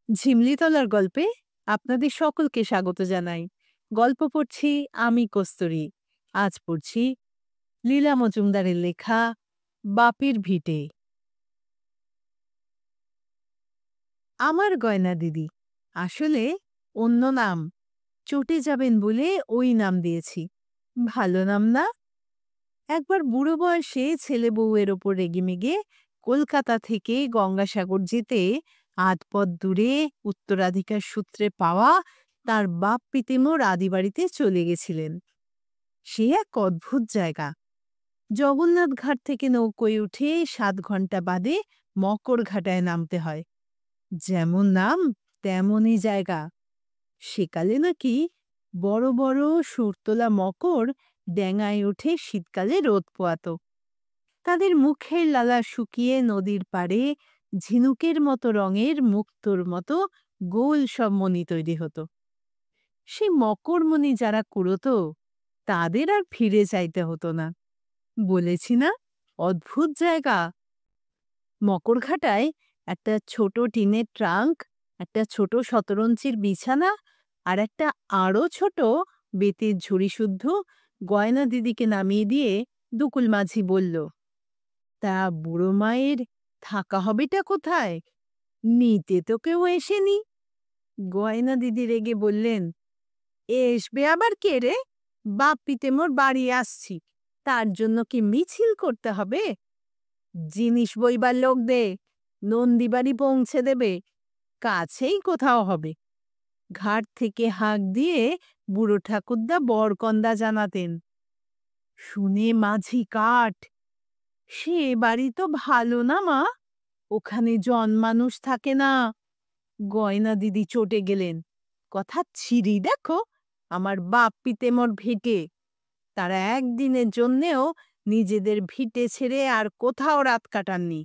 ঝিমলিতলার গল্পে আপনাদের সকলকে স্বাগত জানাই। গল্প পড়ছি আমি কস্তুরী। আজ পড়ছি লীলা মজুমদারের লেখা বাপের ভিটে। আমার গয়না দিদি, আসলে অন্য নাম। চটে যাবেন বলে ওই নাম দিয়েছি। ভালো নাম না? একবার বুড়ো বয়সে ছেলে বউয়ের ওপর রেগেমেগে কলকাতা থেকে গঙ্গাসাগর যেতে আধপথ দূরে উত্তরাধিকার সূত্রে পাওয়া তার বাপ পিতামহর আদিবাড়িতে চলে গেছিলেন। সে এক অদ্ভুত জায়গা। জগন্নাথ ঘাট থেকে নৌকোয় উঠে 7 ঘন্টা বাদে মকরঘাটায় নামতে হয়। যেমন নাম তেমনই জায়গা। সেকালে নাকি বড় বড় সুরতোলা মকর ড্যাঙায় উঠে শীতকালে রোদ পোয়াত। তাদের মুখের লালা শুকিয়ে নদীর পাড়ে ঝিনুকের মতো রঙের মুক্তোর মতো গোল সব মণি তৈরি হতো। সে মকরমণি যারা কুড়োতো তাদের আর ফিরে চাইতে হতো না। বলেছি না, অদ্ভুত জায়গা। মকরঘাটায় একটা ছোট টিনের ট্রাঙ্ক, একটা ছোট শতরঞ্চির বিছানা আর একটা আরো ছোট বেতের ঝুড়ি শুদ্ধ গয়না দিদিকে নামিয়ে দিয়ে দুকুল মাঝি বলল, তা বুড়ো মায়ের থাকা হবেটা কোথায়? নিতে তো কেউ এসেনি। গয়না দিদি রেগে বললেন, এসবে আবার কে রে? বাপ পিতেমোর বাড়ি আসছি, তার জন্য কি মিছিল করতে হবে? জিনিস বইবার লোক দে, নন্দীবাড়ি পৌঁছে দেবে, কাছেই কোথাও হবে। ঘাট থেকে হাঁক দিয়ে বুড়ো ঠাকুরদা বরকন্দা জানাতেন। শুনে মাঝি কাঠ, সে বাড়ি তো ভালো না মা, ওখানে মানুষ থাকে না। গয়না দিদি চটে গেলেন, কথা ছিরি দেখো, আমার বাপ পিতেমর ভিটে, তারা একদিনের জন্যেও নিজেদের ভিটে ছেড়ে আর কোথাও রাত কাটাননি।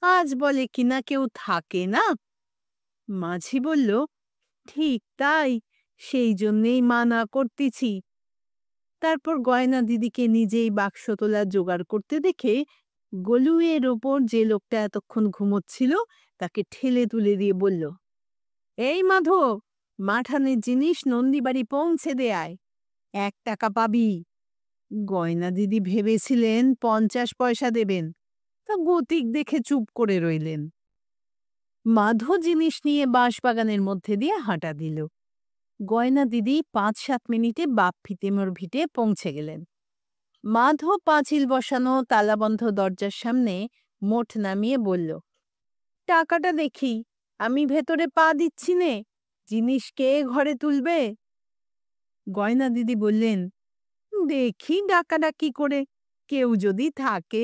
আজ বলে কিনা কেউ থাকে না। মাঝি বলল, ঠিক তাই, সেই জন্যেই মানা করতেছি। তারপর গয়না দিদিকে নিজেই বাক্স তোলা জোগাড় করতে দেখে গলুয়ের ওপর যে লোকটা এতক্ষণ ঘুমোচ্ছিল তাকে ঠেলে তুলে দিয়ে বলল, এই মাধব, মাঠানের জিনিস নন্দীবাড়ি পৌঁছে দেয়, 1 টাকা পাবি। গয়না দিদি ভেবেছিলেন 50 পয়সা দেবেন, তা গতিক দেখে চুপ করে রইলেন। মাধো জিনিস নিয়ে বাঁশবাগানের মধ্যে দিয়ে হাঁটা দিল। গয়না দিদি 5-7 মিনিটে বাপ পিতেমর ভিটে পৌঁছে গেলেন। মাধো পাঁচিল বসানো তালাবন্ধ দরজার সামনে মোট নামিয়ে বলল, টাকাটা দেখি, আমি ভেতরে পা দিচ্ছি নে, জিনিস কে ঘরে তুলবে? গয়না দিদি বললেন, দেখি ডাকাডাকি করে, কেউ যদি থাকে।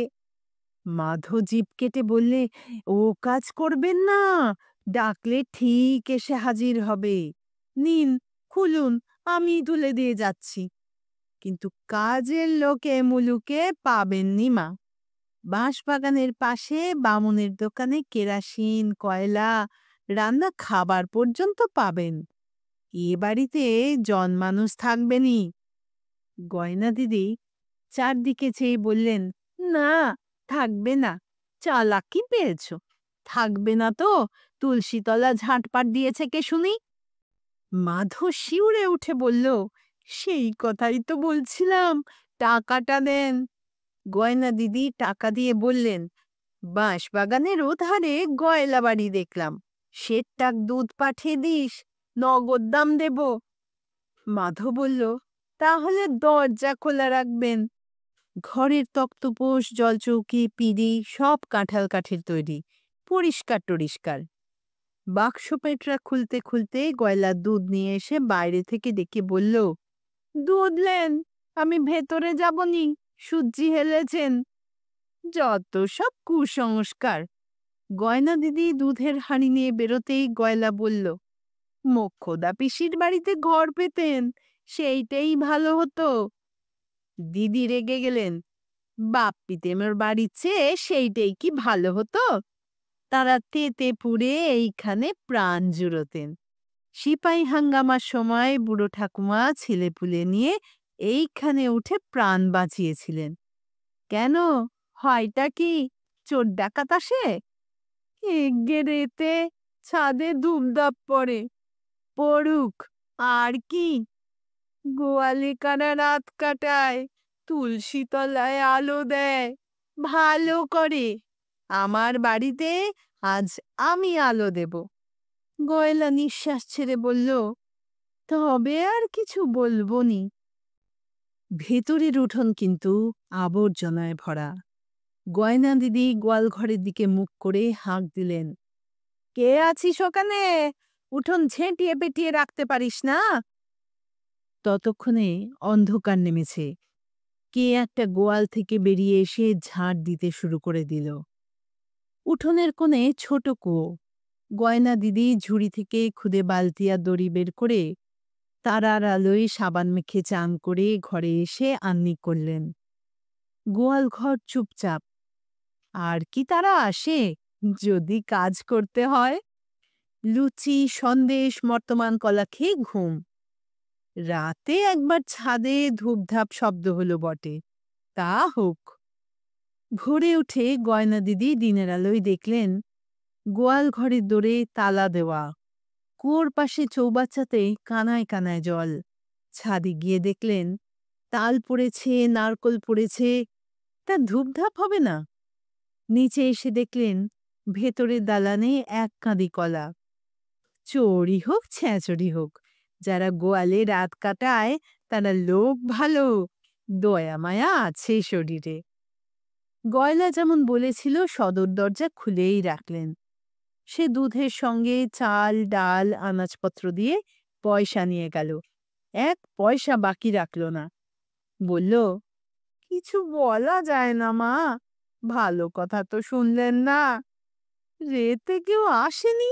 মাধো জিভ কেটে বললে, ও কাজ করবেন না, ডাকলে ঠিক এসে হাজির হবে। নিন, খুলুন, আমি তুলে দিয়ে যাচ্ছি। কিন্তু কাজের লোকে মুলুকে পাবেননি মা। বাঁশবাগানের পাশে বামুনের দোকানে কেরাসিন, কয়লা, রান্না খাবার পর্যন্ত পাবেন। এ বাড়িতে মানুষ থাকবেনি। গয়না দিদি চারদিকে চেয়ে বললেন, না, থাকবে না। চালাকি পেয়েছ? থাকবে না তো তুলসীতলা ঝাঁটপাট দিয়েছে কে শুনি? মাধো শিউরে উঠে বলল, সেই কথাই তো বলছিলাম, টাকাটা দেন। গয়না দিদি টাকা দিয়ে বললেন, বাঁশবাগানের ওধারে গয়লা বাড়ি দেখলাম, সেটাক দুধ পাঠিয়ে দিস, নগদ দাম দেব। মাধো বলল, তাহলে দরজা খোলা রাখবেন। ঘরের তক্তপোষ, জলচৌকি, পিঁড়ি সব কাঁঠাল কাঠের তৈরি, পরিষ্কার টরিষ্কার। বাক্স পেটরা খুলতে খুলতে গয়লা দুধ নিয়ে এসে বাইরে থেকে ডেকে বলল, দুধ লেন, আমি ভেতরে যাবনি, সূর্যি হেলেছেন। যত সব কুসংস্কার। গয়না দিদি দুধের হাঁড়ি নিয়ে বেরোতেই গয়লা বলল, মোক্ষদা পিসির বাড়িতে ঘর পেতেন, সেইটাই ভালো হতো। দিদি রেগে গেলেন, বাপ পিতেমের বাড়ির চেয়ে সেইটাই কি ভালো হতো? তারা তেতে পুড়ে এইখানে প্রাণ জুড়োতেন। সিপাই হাঙ্গামার সময় বুড়ো ঠাকুমা ছেলেপুলে নিয়ে এইখানে উঠে প্রাণ বাঁচিয়েছিলেন। কেন, হয়টা কি চোর ডাকাত আসে? এগে রেতে ছাদে ধূপধাপ পড়ে, পড়ুক, আর কি। গোয়ালে কারা রাত কাটায়, তুলসী তলায় আলো দেয়, ভালো করে। আমার বাড়িতে আজ আমি আলো দেব। গয়লা নিঃশ্বাস ছেড়ে বলল, তবে আর কিছু বলবো নি। ভেতরের উঠোন কিন্তু আবর্জনায় ভরা। গয়না দিদি গোয়ালঘরের দিকে মুখ করে হাঁক দিলেন, কে আছিস ওখানে? উঠোন ঝেঁটিয়ে পেটিয়ে রাখতে পারিস না? ততক্ষণে অন্ধকার নেমেছে। কে একটা গোয়াল থেকে বেরিয়ে এসে ঝাড় দিতে শুরু করে দিল। উঠোনের কোণে ছোট কুয়ো। গয়না দিদি ঝুড়ি থেকে খুদে বালতি আর দড়ি বের করে তারার আলোয় সাবান মেখে চান করে ঘরে এসে আহ্নিক করলেন। গোয়াল ঘর চুপচাপ। আর কি তারা আসে যদি কাজ করতে হয়? লুচি, সন্দেশ, মর্তমান কলা খেয়ে ঘুম। রাতে একবার ছাদে ধূপধাপ শব্দ হলো বটে, তা হোক। ভোরে উঠে গয়না দিদি দিনের আলোয় দেখলেন গোয়াল ঘরের দোরে তালা দেওয়া, কুয়োর পাশে চৌবাচ্চাতে কানায় কানায় জল। ছাদে গিয়ে দেখলেন তাল পড়েছে, নারকল পড়েছে, তা ধূপধাপ হবে না। নিচে এসে দেখলেন ভেতরের দালানে এক কাঁদি কলা। চোরই হোক ছ্যাঁচড়ি হোক, যারা গোয়ালে রাত কাটায় তারা লোক ভালো, দয়া মায়া আছে শরীরে। গয়লা যেমন বলেছিল সদর দরজা খুলেই রাখলেন। সে দুধের সঙ্গে চাল, ডাল, আনাজপত্র দিয়ে পয়সা নিয়ে গেল। এক পয়সা বাকি রাখল না। বলল, কিছু বলা যায় না মা, ভালো কথা তো শুনলেন না। রেতে কেউ আসেনি?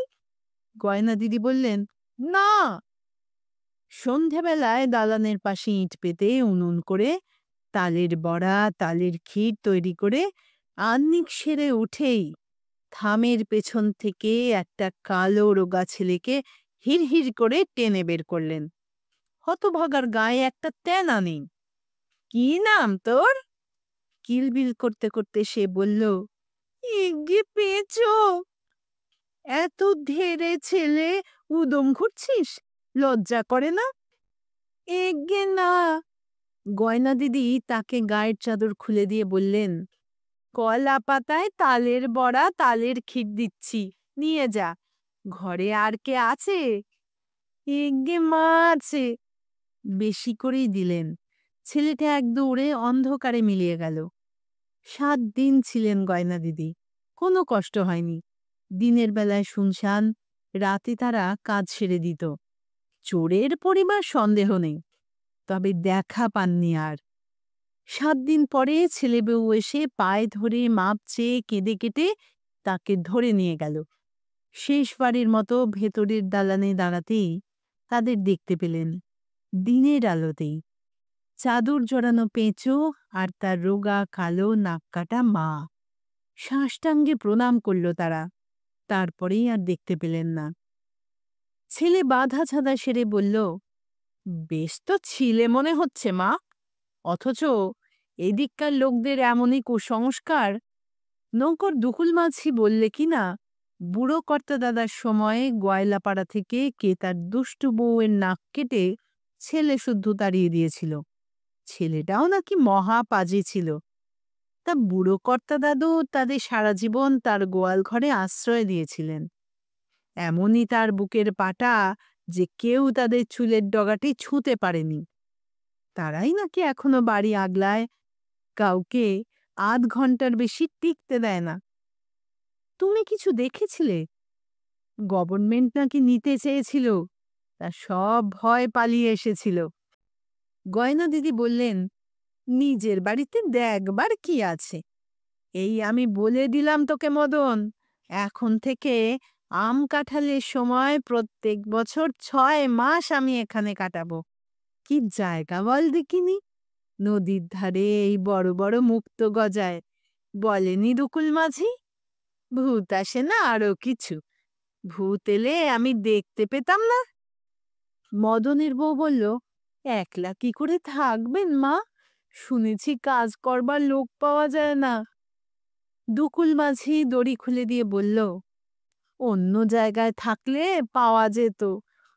গয়না দিদি বললেন, না। সন্ধেবেলায় দালানের পাশে ইট পেতে উনুন করে তালের বড়া, তালের ক্ষীর তৈরি করে আহ্নিক সেরে উঠেই থামের পেছন থেকে একটা কালো রোগা ছেলেকে হিড়হিড় করে টেনে বের করলেন। হতভাগার গায়ে একটা তেনা নেই। কি নাম তোর? কিলবিল করতে করতে সে বলল, ইগে পেয়েছো? এত ধেড়ে ছেলে উদম ঘুরছিস, লজ্জা করে না? এগে না। গয়না দিদি তাকে গায়ের চাদর খুলে দিয়ে বললেন, কলা পাতায় তালের বড়া, তালের ক্ষীর দিচ্ছি, নিয়ে যা। ঘরে আর কে আছে? এগে মা আছে। বেশি করেই দিলেন। ছেলেটা এক দৌড়ে অন্ধকারে মিলিয়ে গেল। 7 দিন ছিলেন গয়না দিদি। কোনো কষ্ট হয়নি। দিনের বেলায় শুনশান, রাতে তারা কাজ সেরে দিত। চোরের পরিবার সন্দেহ নেই, তবে দেখা পাননি আর। 7 দিন পরে ছেলে বউ এসে পায়ে ধরে মাপ চেয়ে কেঁদে কেটে তাকে ধরে নিয়ে গেল। শেষবারের মতো ভেতরের দালানে দাঁড়াতেই তাদের দেখতে পেলেন, দিনের আলোতেই। চাদর জড়ানো পেঁচো আর তার রোগা কালো নাককাটা মা। সাষ্টাঙ্গে প্রণাম করল তারা, তারপরেই আর দেখতে পেলেন না। ছেলে বাধা ছাদা সেরে বলল, বেশ তো ছিলে মনে হচ্ছে মা, অথচ এদিককার লোকদের এমনই কুসংস্কার। নৌকর দুকুল মাঝি বললে কিনা বুড়ো কর্তা দাদার সময়ে গয়লাপাড়া থেকে কে তার দুষ্টু বউয়ের নাক কেটে ছেলে শুদ্ধ তাড়িয়ে দিয়েছিল। ছেলেটাও নাকি মহা পাজি ছিল। তা বুড়ো কর্তা দাদু তাদের সারা জীবন তার গোয়াল ঘরে আশ্রয় দিয়েছিলেন। এমনই তার বুকের পাটা যে কেউ তাদের চুলের ডগাটি ছুঁতে পারেনি। তারাই নাকি এখনো বাড়ি আগলায়, কাউকে আধ ঘন্টার বেশি টিকতে দেয় না। তুমি কিছু দেখেছিলে? গভর্নমেন্ট নাকি নিতে চেয়েছিল, তা সব ভয় পালিয়ে এসেছিল। গয়না দিদি বললেন, নিজের বাড়িতে দেখবার কি আছে? এই আমি বলে দিলাম তোকে মদন, এখন থেকে আম কাঁঠালের সময় প্রত্যেক বছর 6 মাস আমি এখানে কাটাবো। কি জায়গা বল দেখিনি? নদীর ধারে এই বড় বড় মুক্ত গজায়। বলেনি দুকুল মাঝি? ভূত আসে না আরো কিছু। ভূত এলে আমি দেখতে পেতাম না? মদনের বউ বলল, একলা কি করে থাকবেন মা? শুনেছি কাজ করবার লোক পাওয়া যায় না। দুকুল মাঝি দড়ি খুলে দিয়ে বলল, অন্য জায়গায় থাকলে পাওয়া যেত,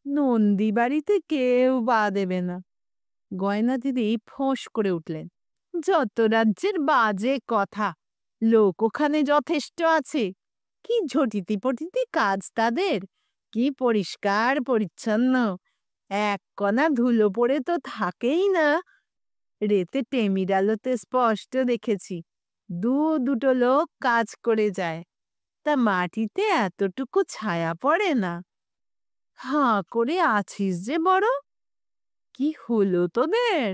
নন্দী বাড়িতে কেউ বা দেবে না। গয়না দিদি ফোঁস করে উঠলেন, যত রাজ্যের বাজে কথা, লোক ওখানে যথেষ্ট আছে। কি ঝটিতি পটিতি কাজ তাদের, কি পরিষ্কার পরিচ্ছন্ন, এক কণা ধুলো পড়ে তো থাকেই না। রেতে টেমির আলোতে স্পষ্ট দেখেছি দুটো লোক কাজ করে যায়, তা মাটিতে এতটুকু ছায়া পড়ে না। হাঁ করে আছিস যে বড়, কি হলো তোদের?